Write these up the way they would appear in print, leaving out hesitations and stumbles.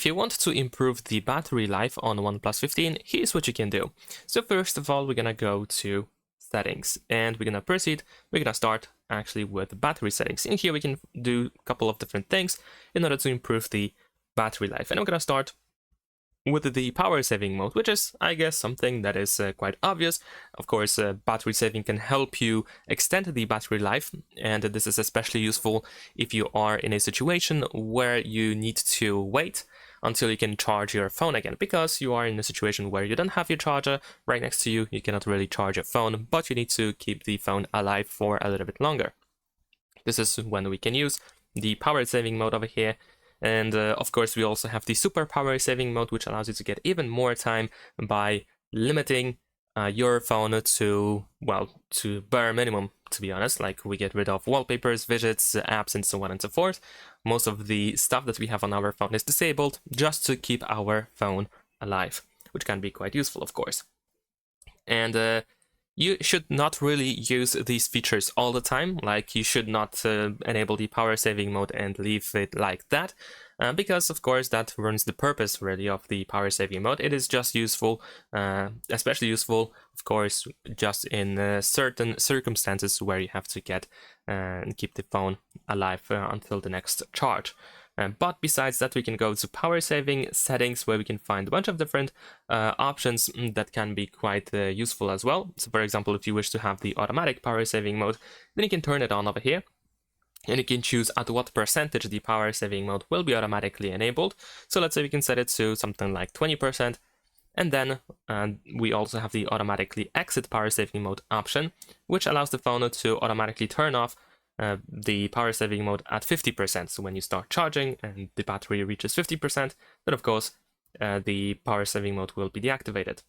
if you want to improve the battery life on OnePlus 15, here's what you can do. So first of all, we're gonna go to settings and we're gonna proceed. We're gonna start actually with battery settings. In here we can do a couple of different things in order to improve the battery life. And I'm gonna start with the power saving mode, which is, I guess, something that is quite obvious. Of course, battery saving can help you extend the battery life, and this is especially useful if you are in a situation where you need to wait until you can charge your phone again, because you are in a situation where you don't have your charger right next to you, you cannot really charge your phone, but you need to keep the phone alive for a little bit longer. This is when we can use the power saving mode over here. And of course, we also have the super power saving mode, which allows you to get even more time by limiting your phone to, well, to bare minimum, to be honest. Like, we get rid of wallpapers, widgets, apps, and so on and so forth. Most of the stuff that we have on our phone is disabled just to keep our phone alive, which can be quite useful, of course. And you should not really use these features all the time. Like, you should not enable the power saving mode and leave it like that, because of course that ruins the purpose really of the power saving mode. It is just useful, especially useful, of course, just in certain circumstances where you have to get and keep the phone alive until the next charge. But besides that, we can go to power saving settings, where we can find a bunch of different options that can be quite useful as well. So for example, if you wish to have the automatic power saving mode, then you can turn it on over here, and you can choose at what percentage the power saving mode will be automatically enabled. So let's say we can set it to something like 20%, and then we also have the automatically exit power saving mode option, which allows the phone to automatically turn off the power saving mode at 50%. So when you start charging and the battery reaches 50%, then of course the power saving mode will be deactivated.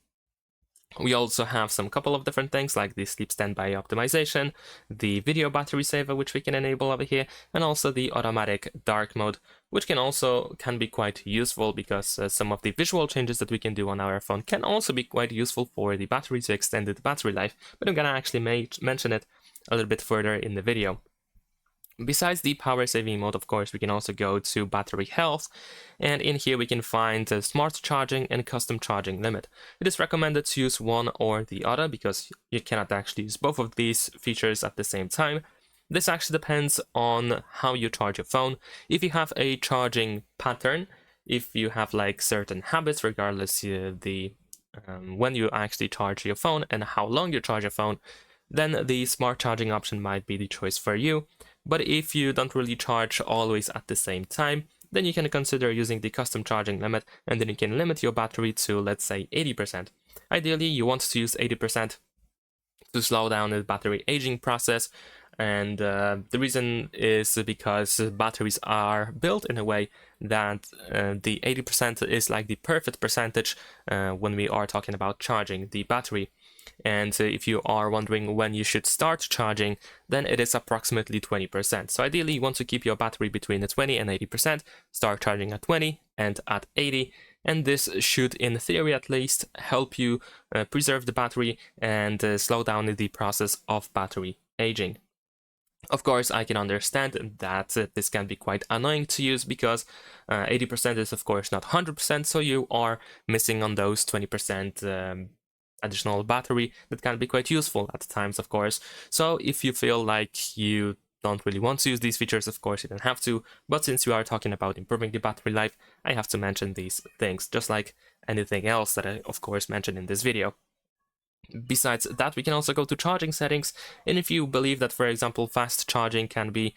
We also have some couple of different things like the sleep standby optimization, the video battery saver, which we can enable over here, and also the automatic dark mode, which can be quite useful because some of the visual changes that we can do on our phone can also be quite useful for the battery to extend the battery life, but I'm gonna actually mention it a little bit further in the video. Besides the power saving mode, of course, we can also go to battery health, and in here we can find smart charging and custom charging limit. It is recommended to use one or the other because you cannot actually use both of these features at the same time. This actually depends on how you charge your phone. If you have a charging pattern, if you have like certain habits, regardless when you actually charge your phone and how long you charge your phone, then the smart charging option might be the choice for you. But if you don't really charge always at the same time, then you can consider using the custom charging limit, and then you can limit your battery to, let's say, 80%. Ideally, you want to use 80% to slow down the battery aging process, and the reason is because batteries are built in a way that the 80% is like the perfect percentage when we are talking about charging the battery. And if you are wondering when you should start charging, then it is approximately 20%. So ideally, you want to keep your battery between the 20 and 80%, start charging at 20 and at 80, and this should, in theory at least, help you preserve the battery and slow down the process of battery aging. Of course, I can understand that this can be quite annoying to use because 80% is of course not 100%, so you are missing on those 20% additional battery that can be quite useful at times, of course. So if you feel like you don't really want to use these features, of course you don't have to, but since we are talking about improving the battery life, I have to mention these things, just like anything else that I of course mentioned in this video. Besides that, we can also go to charging settings, and if you believe that, for example, fast charging can be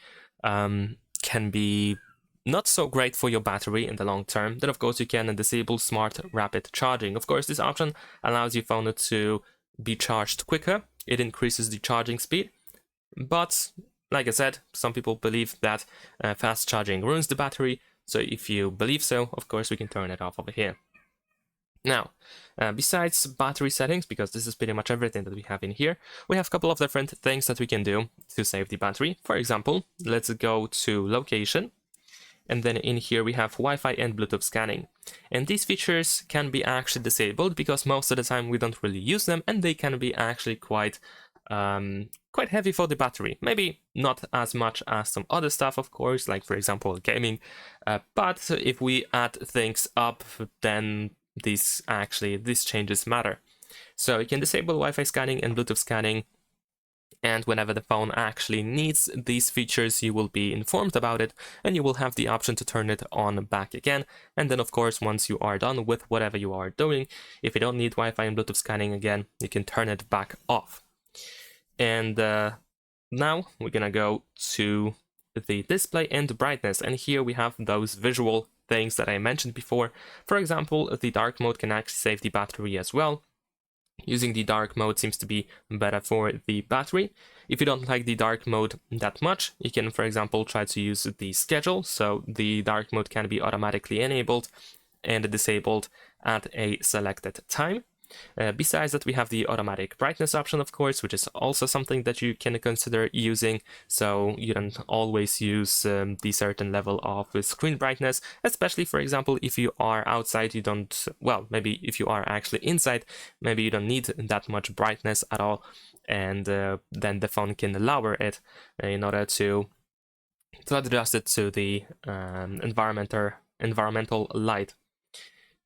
not so great for your battery in the long term, then of course you can disable smart rapid charging. Of course, this option allows your phone to be charged quicker. It increases the charging speed, but like I said, some people believe that fast charging ruins the battery, so if you believe so, of course we can turn it off over here. Now, besides battery settings, because this is pretty much everything that we have in here, we have a couple of different things that we can do to save the battery. For example, let's go to location, and then in here we have Wi-Fi and Bluetooth scanning. And these features can be actually disabled because most of the time we don't really use them, and they can be actually quite quite heavy for the battery. Maybe not as much as some other stuff, of course, like for example gaming, but if we add things up, then these changes matter. So you can disable Wi-Fi scanning and Bluetooth scanning, and whenever the phone actually needs these features, you will be informed about it, and you will have the option to turn it on back again. And then of course, once you are done with whatever you are doing, if you don't need Wi-Fi and Bluetooth scanning again, you can turn it back off. And now we're gonna go to the display and brightness, and here we have those visual things that I mentioned before. For example, the dark mode can actually save the battery as well. Using the dark mode seems to be better for the battery. If you don't like the dark mode that much, you can, for example, try to use the schedule, so the dark mode can be automatically enabled and disabled at a selected time. Besides that, we have the automatic brightness option, of course, which is also something that you can consider using, so you don't always use the certain level of screen brightness, especially, for example, if you are outside, you don't, well, maybe if you are actually inside, maybe you don't need that much brightness at all, and then the phone can lower it in order to adjust it to the environmental light.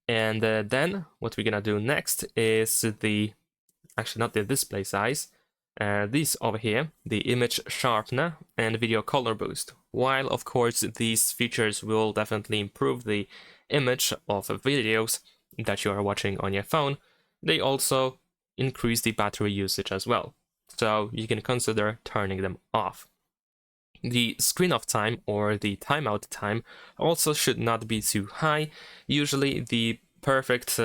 And then what we're gonna do next is actually not the display size, these over here, the image sharpener and video color boost. While of course these features will definitely improve the image of videos that you are watching on your phone, they also increase the battery usage as well. So you can consider turning them off. The screen off time or the timeout time also should not be too high. Usually the perfect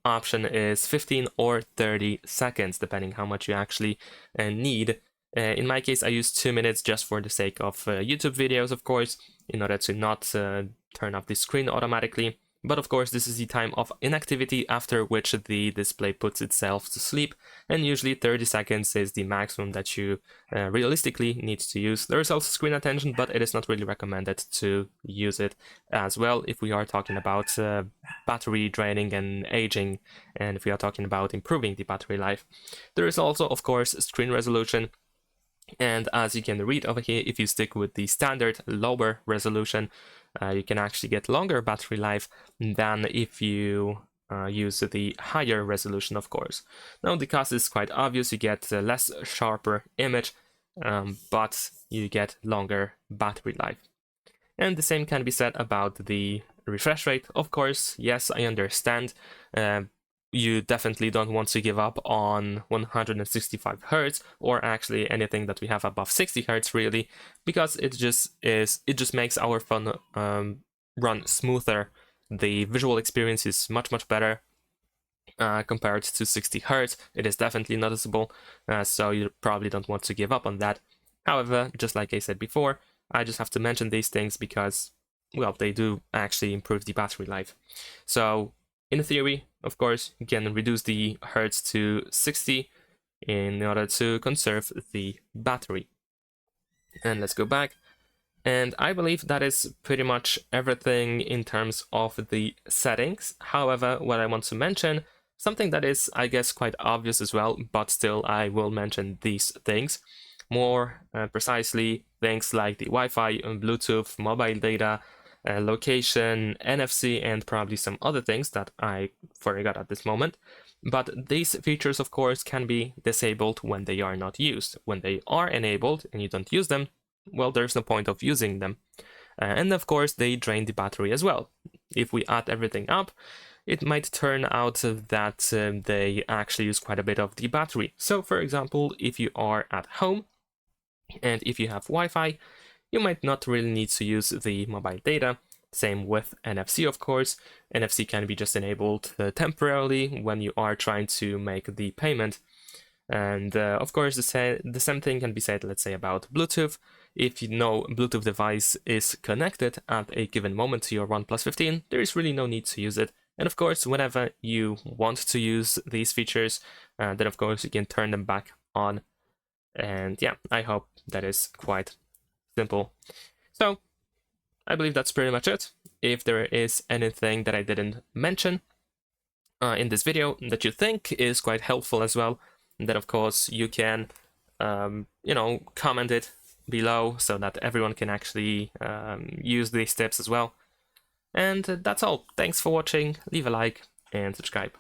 option is 15 or 30 seconds, depending how much you actually need. In my case, I use 2 minutes just for the sake of YouTube videos, of course, in order to not turn off the screen automatically. But of course, this is the time of inactivity after which the display puts itself to sleep, and usually 30 seconds is the maximum that you realistically need to use. There is also screen attention, but it is not really recommended to use it as well if we are talking about battery draining and aging, and if we are talking about improving the battery life. There is also, of course, screen resolution. And as you can read over here, if you stick with the standard lower resolution, you can actually get longer battery life than if you use the higher resolution, of course. Now the cost is quite obvious, you get a less sharper image, but you get longer battery life. And the same can be said about the refresh rate. Of course, yes, I understand. You definitely don't want to give up on 165 Hz or actually anything that we have above 60 Hz really, because it just makes our phone run smoother. The visual experience is much better compared to 60 Hz. It is definitely noticeable, so you probably don't want to give up on that. However, just like I said before, I just have to mention these things because, well, they do actually improve the battery life. So in theory, of course, you can reduce the hertz to 60 in order to conserve the battery. And let's go back. And I believe that is pretty much everything in terms of the settings. However, what I want to mention, something that is, I guess, quite obvious as well, but still I will mention these things. More precisely, things like the Wi-Fi, Bluetooth, mobile data, location, NFC, and probably some other things that I forgot at this moment. But these features, of course, can be disabled when they are not used. When they are enabled and you don't use them, well, there's no point of using them. And of course, they drain the battery as well. If we add everything up, it might turn out that they actually use quite a bit of the battery. So, for example, if you are at home and if you have Wi-Fi, you might not really need to use the mobile data. Same with NFC, of course. NFC can be just enabled temporarily when you are trying to make the payment. And of course, the same thing can be said, let's say, about Bluetooth. If you know Bluetooth device is connected at a given moment to your OnePlus 15, there is really no need to use it. And of course, whenever you want to use these features, then of course you can turn them back on. And yeah, I hope that is quite simple. So I believe that's pretty much it. If there is anything that I didn't mention in this video that you think is quite helpful as well, then of course you can you know, comment it below so that everyone can actually use these tips as well. And that's all. Thanks for watching. Leave a like and subscribe.